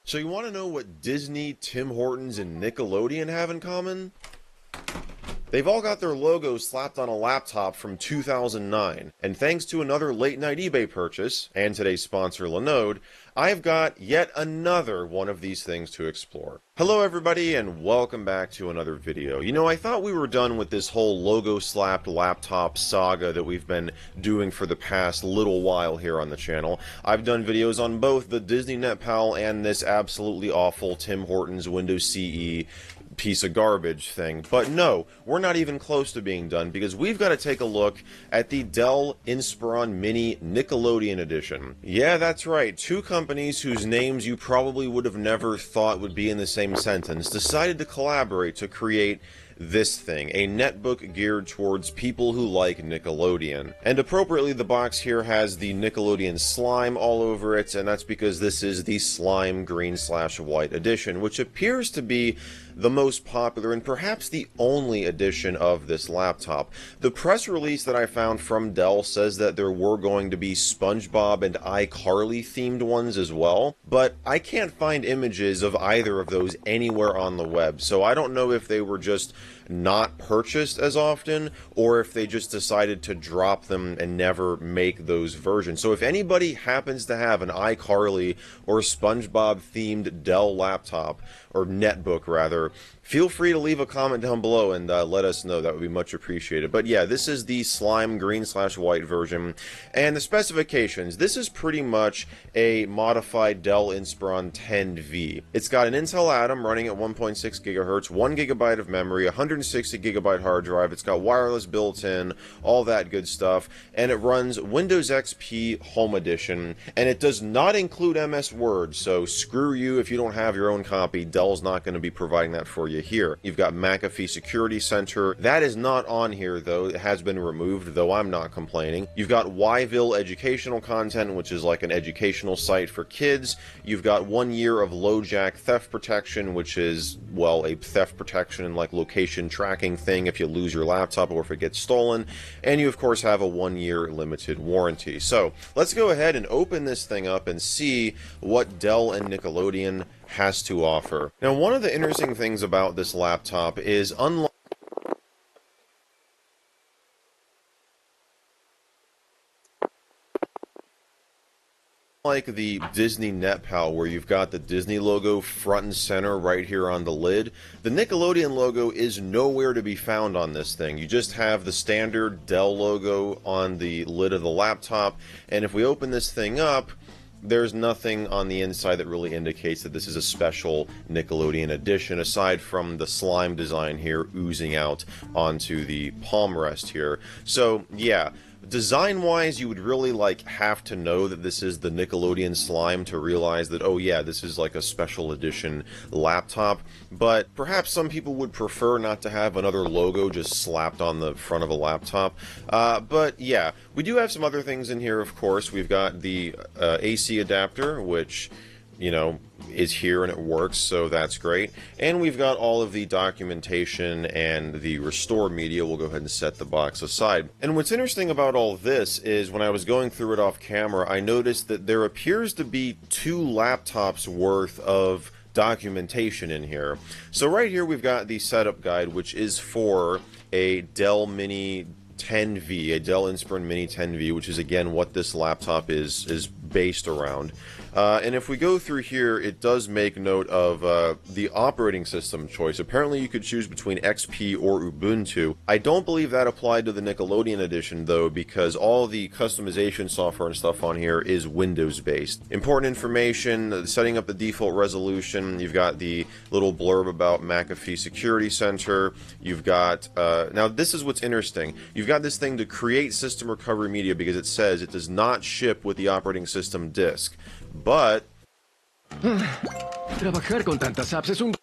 So you want to know what Disney, Tim Hortons, and Nickelodeon have in common? They've all got their logos slapped on a laptop from 2009, and thanks to another late-night eBay purchase, and today's sponsor Linode, I've got yet another one of these things to explore. Hello everybody, and welcome back to another video. You know, I thought we were done with this whole logo-slapped laptop saga that we've been doing for the past little while here on the channel. I've done videos on both the Disney NetPal and this absolutely awful Tim Hortons Windows CE piece of garbage thing. But no, we're not even close to being done, because we've got to take a look at the Dell Inspiron Mini Nickelodeon Edition. Yeah, that's right, two companies whose names you probably would have never thought would be in the same sentence decided to collaborate to create this thing, a netbook geared towards people who like Nickelodeon. And appropriately, the box here has the Nickelodeon slime all over it, and that's because this is the slime green/white edition, which appears to be the most popular and perhaps the only edition of this laptop. The press release that I found from Dell says that there were going to be SpongeBob and iCarly themed ones as well, but I can't find images of either of those anywhere on the web, so I don't know if they were just not purchased as often, or if they just decided to drop them and never make those versions. So if anybody happens to have an iCarly or SpongeBob themed Dell laptop, or netbook rather, feel free to leave a comment down below and let us know. That would be much appreciated. But yeah, this is the slime green/white version. And the specifications, this is pretty much a modified Dell Inspiron 10V. It's got an Intel Atom running at 1.6 gigahertz, 1 gigabyte of memory, 160 gigabyte hard drive. It's got wireless built in, all that good stuff. And it runs Windows XP Home Edition. And it does not include MS Word, so screw you if you don't have your own copy. Dell's not going to be providing that for you here. You've got McAfee Security Center. That is not on here, though. It has been removed, though I'm not complaining. You've got Yville educational content, which is like an educational site for kids. You've got 1 year of LoJack theft protection, which is, well, a theft protection and like location tracking thing if you lose your laptop or if it gets stolen. And you, of course, have a 1 year limited warranty. So let's go ahead and open this thing up and see what Dell and Nickelodeon has to offer. Now, one of the interesting things about this laptop is, unlike the Disney NetPal, where you've got the Disney logo front and center right here on the lid, the Nickelodeon logo is nowhere to be found on this thing. You just have the standard Dell logo on the lid of the laptop, and if we open this thing up, there's nothing on the inside that really indicates that this is a special Nickelodeon edition, aside from the slime design here oozing out onto the palm rest here. So yeah, design-wise, you would really have to know that this is the Nickelodeon slime to realize that, oh yeah, this is like a special edition laptop. But perhaps some people would prefer not to have another logo just slapped on the front of a laptop. But yeah, we do have some other things in here, of course. We've got the AC adapter, which, you know, is here and it works, so that's great. And we've got all of the documentation and the restore media. We'll go ahead and set the box aside. And what's interesting about all this is, when I was going through it off camera, I noticed that there appears to be 2 laptops worth of documentation in here. So right here we've got the setup guide, which is for a Dell Mini 10V, a Dell Inspiron Mini 10V, which is again what this laptop is based around. And if we go through here, it does make note of the operating system choice. Apparently you could choose between XP or Ubuntu. I don't believe that applied to the Nickelodeon edition, though, because all the customization software and stuff on here is Windows based. Important information, setting up the default resolution. You've got the little blurb about McAfee Security Center. You've got, now this is what's interesting. You've got this thing to create system recovery media, because it says it does not ship with the operating system disk. But Trabajar con tantas apps es un...